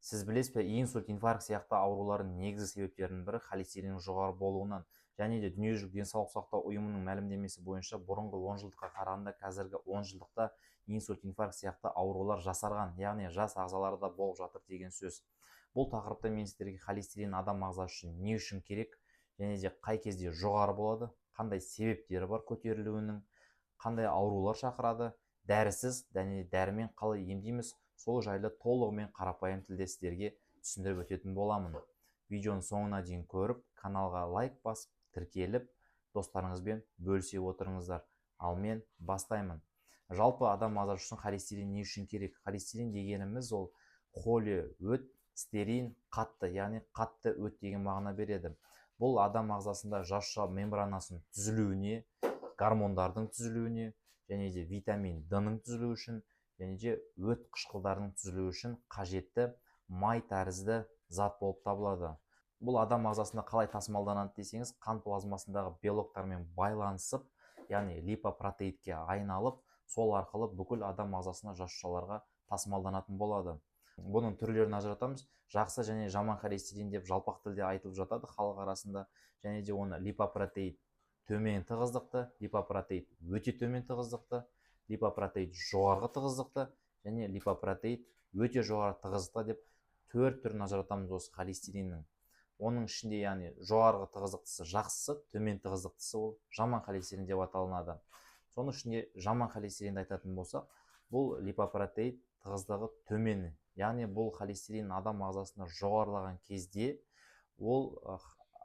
Сіз білесіз бе, инсульт, инфаркт сияқты аурулардың негізгі себептерінің бірі холестериннің жоғары болуынан. Және де дүниежүзілік денсаулық сақтау ұйымының мәлімдемесі бойынша бұрынғы 10 жылдыққа қарағанда қазіргі 10 жылдықта инсульт, инфаркт сияқты аурулар жасарған, яғни жас ағзаларда болып жатыр деген сөз. Бұл тақырыпта мен сіздерге холестерин адам ағзасы үшін не үшін керек, және де қай кезде жоғары болады, қандай себептері бар көтерілуінің, қандай аурулар шақырады, дәрісіз және дәрімен қалай емдейміз, сол жайлы толығымен қарапайым тілде сіздерге түсіндіріп өтетін боламын. Видеоның соңына дейін көріп, каналға лайк басып, тіркеліп, достарыңызбен бөлісе отырыңыздар. Ал мен бастаймын. Жалпы адам ағзасы үшін холестерин не үшін керек? Холестерин дегеніміз ол холе өт, стерин қатты, яғни қатты өт деген мағына береді. Бұл адам ағзасында жасуша мембранасының түзілуіне, гормондардың түзілуіне, және де витамин D-ның түзілуі үшін, және де өт қышқылдарының түзілуі үшін қажетті май тәрізді зат болып табылады. Бұл адам ағзасында қалай тасымалданады десеңіз, қан плазмасындағы белоктармен байланысып, яғни липопротеидке айналып, сол арқылы бүкіл адам ағзасына жасушаларға тасымалданатын болады. Бұның түрлерін ажыратамыз. Жақсы және жаман холестерин деп жалпақ тілде айтылып жатады халық арасында. Және де оны липопротеид төмен тығыздықты, липопротеид өте төмен тығыздықты, липопротеид жоғарғы тығыздықты және липопротеид өте жоғары тығыздықта деп төрт түрін ажыратамыз осы холестериннің. Оның ішінде яғни жоғарғы тығыздықтысы жақсысы, төмен тығыздықтысы ол жаман холестерин деп аталынады. Соның ішінде жаман холестеринді айтатын болсақ, бұл липопротеид тығыздығы төмен, яғни бұл холестерин адам ағзасында жоғарылаған кезде ол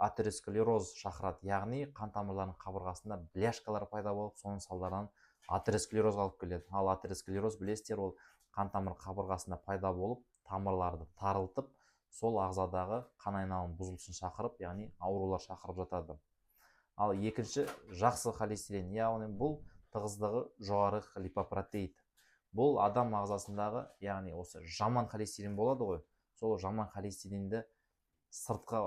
атеросклероз шақырады, яғни қан тамырларының қабырғасында бляшкалар пайда болып, соның салдарынан атеросклерозға алып келеді. Ал атеросклероз білесіздер, ол қан тамыр қабырғасында пайда болып, тамырларды тарылтып, сол ағзадағы қан айналым бұзылысын шақырып, яғни аурулар шақырып жатады. Ал екінші жақсы холестерин, яғни бұл тығыздығы жоғары липопротеид. Бұл адам ағзасындағы, яғни осы жаман холестерин болады ғой, сол жаман холестеринді сыртқы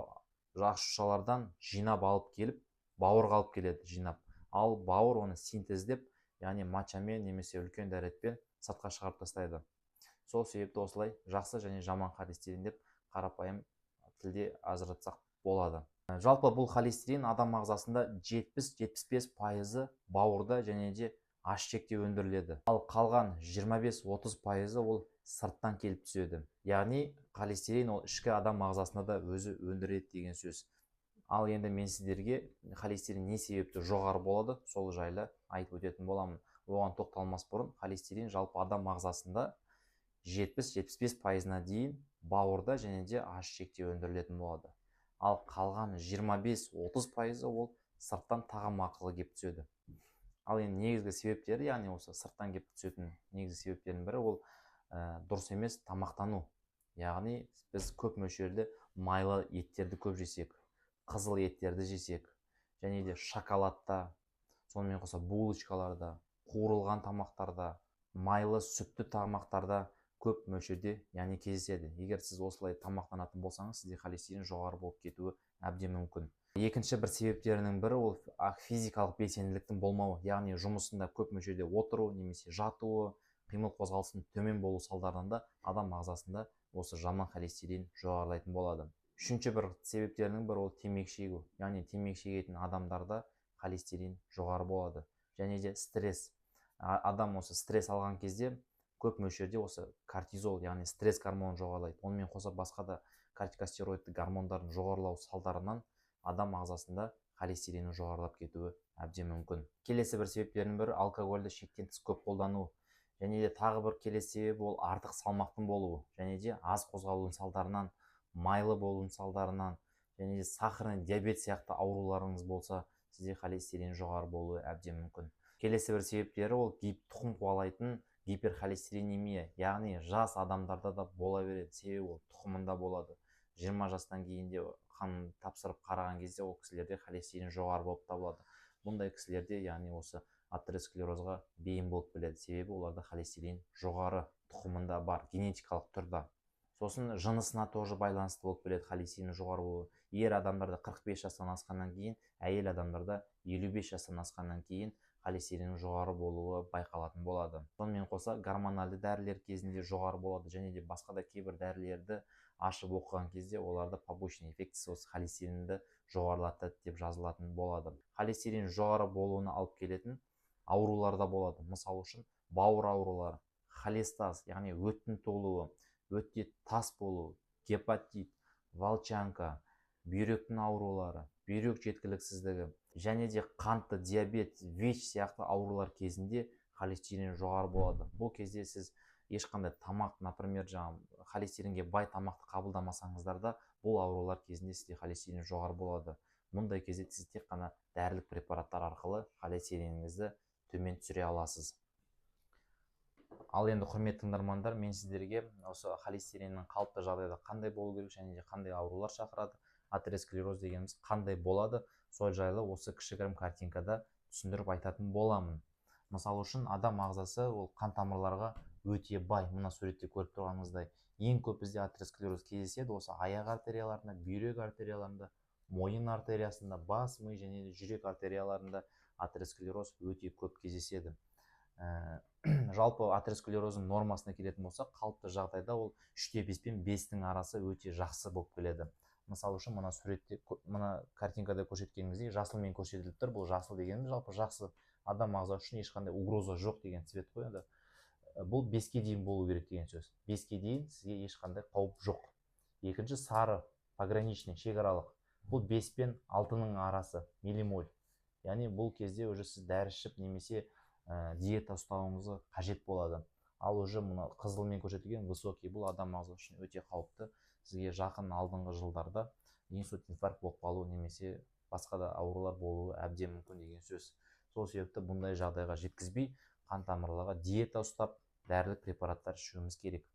жасушалардан жинап алып келіп, бауырға алып келеді жинап. Ал бауыр оны синтездеп, яғни мочамен немесе үлкен дәретпен сыртқа шығарып тастайды. Сол себепті осылай жақсы және жаман холестерин деп қарапайым тілде ажыратсақ болады. Жалпы бұл холестерин адам ағзасында 70-75% бауырда және де ашшекте өндіріледі. Ал қалған 25-30% ол сырттан келіп түседі. Яғни холестерин ол ішкі адам ағзасында да өзі өндіреді деген сөз. Ал енді мен сіздерге холестерин не себепті жоғары болады, сол жайлы айтып өтетін боламын. Оған тоқталмас бұрын, холестерин жалпы адам ағзасында 70-75%-на дейін бауырда және де ашшекте өндірілетін болады. Ал қалған 25-30% ол сырттан тағам арқылы келіп түседі. Ал енді негізгі себептері, яғни осы сырттан келіп түсетін негізгі себептердің бірі ол дұрыс емес тамақтану. Яғни біз көп мөлшерде майлы еттерді көп жесек, қызыл еттерді жесек, және де шоколадта, сонымен қоса булочкаларда, қуырылған тамақтарда, майлы сүтті тамақтарда көп мөлшерде яғни кездеседі. Егер сіз осылай тамақтанатын болсаңыз, сізде холестерин жоғары болып кетуі әбден мүмкін. Екінші бір себептерінің бірі ол физикалық белсенділіктің болмауы, яғни жұмысында көп мөлшерде отыру немесе жатуы, қимыл қозғалысының төмен болу салдарынан да адам ағзасында осы жаман холестерин жоғарылайтын болады. Үшінші бір себептерінің бірі ол темекі шегу, яғни темекі шегетін адамдарда холестерин жоғары болады. Және де стресс. Адам осы стресс алған кезде көп мөлшерде осы кортизол, яғни стресс гормонын жоғарылайды. Онымен қоса басқа да кортикостероидты гормондардың жоғарылау салдарынан адам ағзасында холестериннің жоғарылап кетуі әбден мүмкін. Келесі бір себептерінің бірі алкогольді шектен тыс көп қолдану. Және де тағы бір келесі себебі ол артық салмақтың болуы. Және де аз қозғалудың салдарынан, майлы болуының салдарынан, және де сахарный диабет сияқты ауруларыңыз болса, сізде холестерин жоғары болуы әбден мүмкін. Келесі бір себептері ол тұқым қуалайтын гиперхолестеринемия, яғни жас адамдарда да бола береді. Себебі ол тұқымында болады. 20 жастан кейін де қан тапсырып қараған кезде ол кісілерде холестерин жоғары болып табылады. Бұндай кісілерде яғни осы атеросклерозға бейім болып келеді. Себебі оларда холестерин жоғары тұқымында бар, генетикалық түрде. Сосын жынысына тоже байланысты болып келеді холестерин жоғары болуы. Ер адамдарда 45 жастан асқаннан кейін, әйел адамдарда 55 жастан асқаннан кейін холестериннің жоғары болуы байқалатын болады. Сонымен қоса гормоналды дәрілер кезінде жоғары болады, және де басқа да кейбір дәрілерді ашып оқыған кезде оларда побочный эффектісі осы холестеринді жоғарылатады деп жазылатын болады. Холестерин жоғары болуына алып келетін аурулар да болады. Мысалы үшін бауыр аурулары, холестаз, яғни өттің толуы, өтте тас болу, гепатит, волчанка, бүйректің аурулары, бүйрек жеткіліксіздігі және де қантты диабет, ВИЧ сияқты аурулар кезінде холестерин жоғары болады. Бұл кезде сіз ешқандай тамақ, например, холестеринге бай тамақты қабылдамасаңыздар да, бұл аурулар кезінде сізде холестерин жоғары болады. Мұндай кезде сіз тек қана дәрілік препараттар арқылы холестериніңізді төмен түсіре аласыз. Ал енді құрметті тыңдармандар, мен сіздерге осы холестериннің қалыпты жағдайда қандай болу керек және де қандай аурулар шақырады, атеросклероз дегеніміз қандай болады, сол жайлы осы кішігірім картинкада түсіндіріп айтатын боламын. Мысалы үшін адам ағзасы ол қан тамырларға өте бай. Мына суретте көріп тұрғаныңыздай, ең көп бізде атеросклероз кездеседі осы аяқ артерияларында, бүйрек артерияларында, мойын артериясында, бас, ми және де жүрек артерияларында атеросклероз өте көп кездеседі. Жалпы атеросклерозның нормасына келетін болсақ, қалыпты жағдайда ол 3-5 пен 5-тің арасы өте жақсы болып келеді. Мысалы үшін мына суретте, мына картинкада көрсеткеніміздей жасылмен көрсетіліп тұр. Бұл жасыл дегеніміз жалпы жақсы, адам ағзасы үшін ешқандай угроза жоқ деген цвет қой енді. Бұл 5-ке дейін болу керек деген сөз. 5-ке дейін сізге ешқандай қауіп жоқ. Екінші сары, пограничный, шекаралық. Бұл 5 пен 6-ның арасы, миллимоль. Яғни бұл кезде уже сіз дәрі ішіп немесе диета ұстауыңызға қажет болады. Ал уже мұны қызылмен көрсетілген высокий, бұл адам ағзасы үшін өте қауіпті. Сізге жақын алдыңғы жылдарда инсульт, инфаркт болып қалу немесе басқа да аурулар болуы әбден мүмкін деген сөз. Сол себепті бұндай жағдайға жеткізбей, қан тамырларға диета ұстап, дәрілік препараттар ішуіміз керек.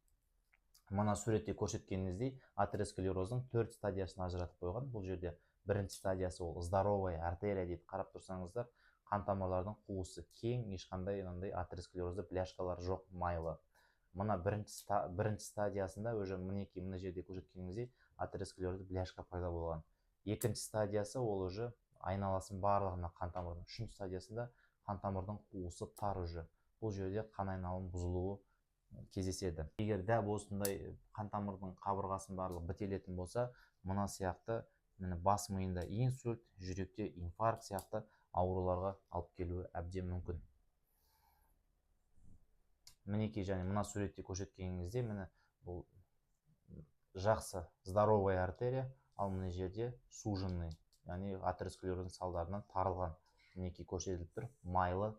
Мына суретте көрсеткеніңіздей атеросклероздың 4 стадиясын ажыратып қойған. Бұл жерде бірінші стадиясы ол здоровая артерия дейді. Қарап тұрсаңыздар, қан тамырлардың қуысы кең, ешқандай атеросклерозды бляшкалар жоқ, майлы. Мына бірінші стадиясында уже мінекей мына жерде көрсеткеніңіздей атеросклерозды бляшка пайда болған. Екінші стадиясы ол уже айналасын барлығына қан тамырдың. Үшінші стадиясында қан тамырдың қуысы тар уже. Бұл жерде қан айналым бұзылуы кездеседі. Егер дәл осындай қан тамырдың қабырғасын барлығы бітелетін болса, мына сияқты бас миында инсульт, жүректе инфаркт сияқты ауруларға алып келуі әбден мүмкін. Мінекей және мына суретте көрсеткеніңізде бұл жақсы здоровая артерия, ал мына жерде суженный, яғни атеросклероздің салдарынан тарылған. Мінекей көрсетіліп тұр, майлы,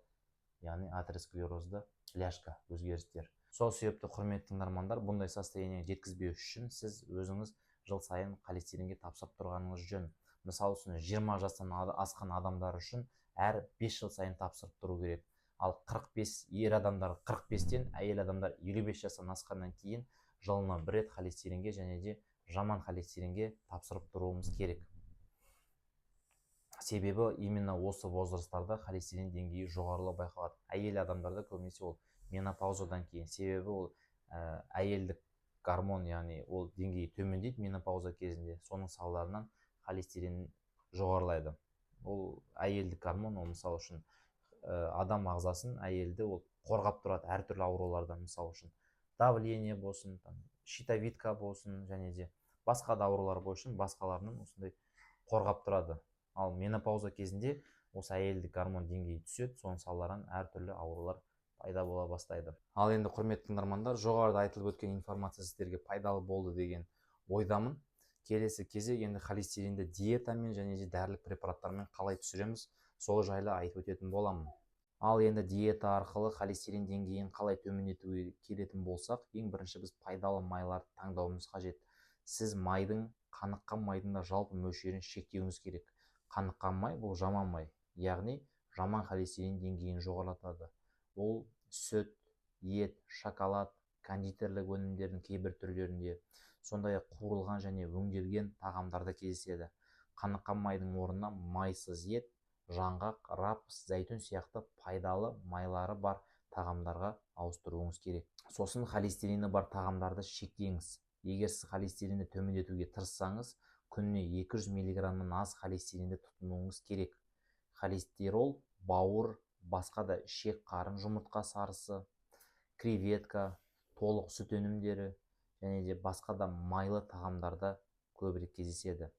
яғни атеросклерозды бляшка өзгерістер. Сол себепті құрметті тыңдармандар, бұндай состояние жеткізбеу үшін сіз өзіңіз жыл сайын холестеринге тапсырып тұрғаныңыз жөн. Мысалы үшін 20 жастан асқан адамдар үшін әр 5 жыл сайын тапсырып тұру керек. Ал 45 ер адамдар 45-тен, әйел адамдар 55 жастан асқаннан кейін жылына 1 рет холестеринге және де жаман холестеринге тапсырып тұруымыз керек. Себебі именно осы возрасттарда холестерин деңгейі жоғарылау байқалады. Әйел адамдарда көбінесе ол менопаузадан кейін. Себебі ол әйелдік гормон, яғни ол деңгейі төмендейді менопауза кезінде. Соның салдарынан холестерин жоғарылайды. Ол әйелдік гормон, ол мысалы үшін адам ағзасын, әйелді ол қорғап тұрады әртүрлі аурулардан. Мысалы үшін давление болсын, щитовидка болсын, және де басқа да аурулар болсын, басқаларынан осындай қорғап тұрады. Ал менопауза кезінде осы әйелдік гормон деңгейі түседі, соның салдарынан әртүрлі аурулар пайда бола бастайды. Ал енді құрметті тыңдармандар, жоғарыда айтылып өткен информация сіздерге пайдалы болды деген ойдамын. Келесі кезек енді холестеринді диетамен және де дәрілік препараттармен қалай түсіреміз, сол жайлы айтып өтетін боламын. Ал енді диета арқылы холестерин деңгейін қалай төмендетуге келетін болсақ, ең бірінші біз пайдалы майларды таңдауымыз қажет. Сіз майдың, қаныққан майдың да жалпы мөлшерін шектеуіңіз керек. Қаныққан май бұл жаман май, яғни жаман холестерин деңгейін жоғарылатады. Ол сүт, ет, шоколад, кондитерлік өнімдердің кейбір түрлерінде, сондай-ақ қуырылған және өңделген тағамдарда кездеседі. Қаныққан майдың орнына майсыз ет, жаңғақ, рапс, зәйтүн сияқты пайдалы майлары бар тағамдарға ауыстыруыңыз керек. Сосын холестерині бар тағамдарды шектеңіз. Егер сіз холестеринді төмендетуге тырыссаңыз, күніне 200 мг аз холестеринді тұтынуыңыз керек. Холестерол бауыр, басқа да ішек қарын жұмыртқа сарысы, креветка, толық сүт өнімдері және де басқа да майлы тағамдарда көбірек кездеседі.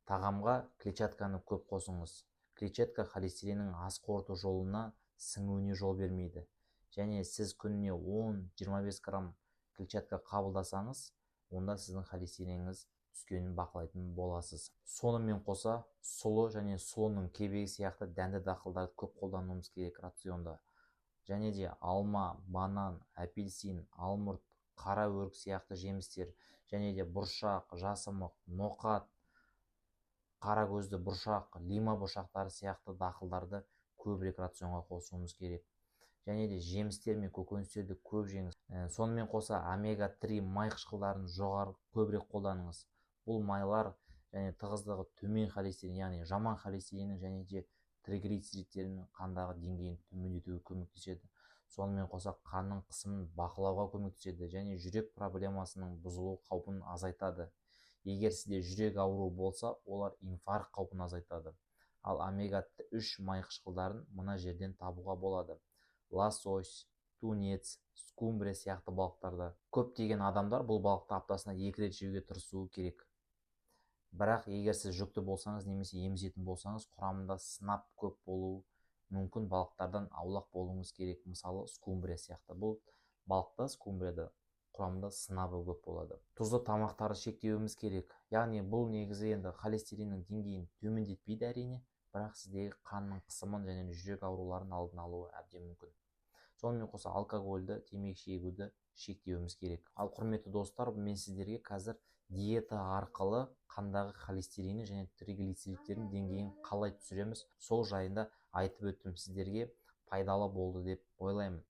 Тағамға клетчатканы көп қосыңыз. Клетчатка холестериннің ас қорыту жолына сіңуіне жол бермейді. Және сіз күніне 10-25 грамм клетчатка қабылдасаңыз, онда сіздің холестериніңіз түскенін бақылайтын боласыз. Сонымен қоса, сұлы және сұлының кебегі сияқты дәнді дақылдарды көп қолдануымыз керек рационда. Және де алма, банан, апельсин, алмұрт, қара өрік сияқты жемістер, және де бұршақ, жасымық, ноқат, қара көзді бұршақ, лима бұршақтары сияқты дақылдарды көбірек рационға қосуымыз керек. Және де жемістер мен көкөністерді көп жеңіз. Сонымен қоса омега-3 май қышқылдарын жоғары көбірек қолданыңыз. Бұл майлар және тығыздығы төмен холестерин, яғни жаман холестериннің және де тригглицеридтерінің қандағы деңгейін төмендетуге көмектеседі. Сонымен қоса қанның қысымын бақылауға көмектеседі және жүрек проблемасының бұзылу қаупін азайтады. Егер сізде жүрек ауруы болса, олар инфаркт қаупін азайтады. Ал омега-3 май қышқылдарын мына жерден табуға болады. Лосось, тунец, скумбрия сияқты балықтарда. Көптеген адамдар бұл балықты аптасына 2 рет жеуге тырысуы керек. Бірақ егер сіз жүкті болсаңыз немесе емізетін болсаңыз, құрамында сынап көп болуы мүмкін балықтардан аулақ болуыңыз керек. Мысалы, скумбрия сияқты. Бұл балықта, скумбрияда құрамында сынабы көп болады. Тұзды тамақтарды шектеуіміз керек. Яғни бұл негізі енді холестериннің деңгейін төмендетпейді әрине, бірақ сіздегі қанның қысымын және жүрек ауруларын алдын алуы әбден мүмкін. Сонымен қоса алкогольді, темекі шегуді шектеуіміз керек. Ал құрметті достар, мен сіздерге қазір диета арқылы қандағы холестериннің және триглицеридтердің деңгейін қалай түсіреміз, сол жайында айтып өттім. Сіздерге пайдалы болды деп ойлаймын.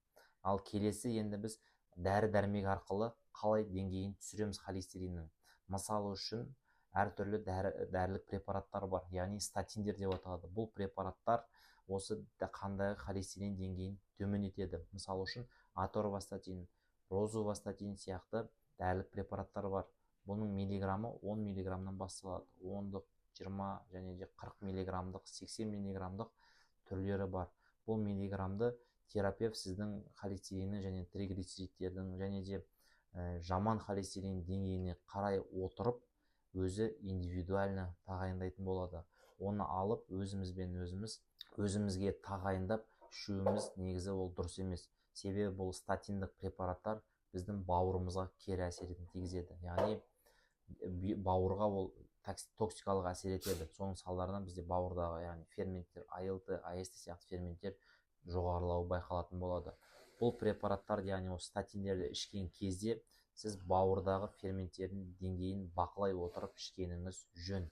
Ал келесі енді біз дәрі-дәрмек арқылы қалай деңгейін түсіреміз холестериннің. Мысалы үшін әртүрлі дәрілік препараттар бар, яғни статиндер деп аталады. Бұл препараттар осы қандағы холестерин деңгейін төмендетеді. Мысалы үшін аторвастатин, розувастатин сияқты дәрілік препараттар бар. Бұның миллиграммы 10 миллиграммнан басталады. 10-дық, 20 және де 40 миллиграммдық, 80 миллиграммдық түрлері бар. Бұл миллиграммды терапевт сіздің холестеринні және триглицеридтердің және де жаман холестерин деңгейіне қарай отырып, өзі индивидуально тағайындайтын болады. Оны алып өзімізге тағайындап ішуіміз негізі ол дұрыс емес. Себебі бұл статиндік препараттар біздің бауырымызға кері әсерін тигізеді. Яғни бауырға ол токсикалық әсер етеді. Соның салдарынан бізде бауырдағы яғни ферменттер, АЛТ, АСТ сияқты ферменттер жоғарылауы байқалатын болады. Бұл препараттар, яғни статиндерді ішкен кезде сіз бауырдағы ферменттердің деңгейін бақылай отырып ішкеніңіз жөн.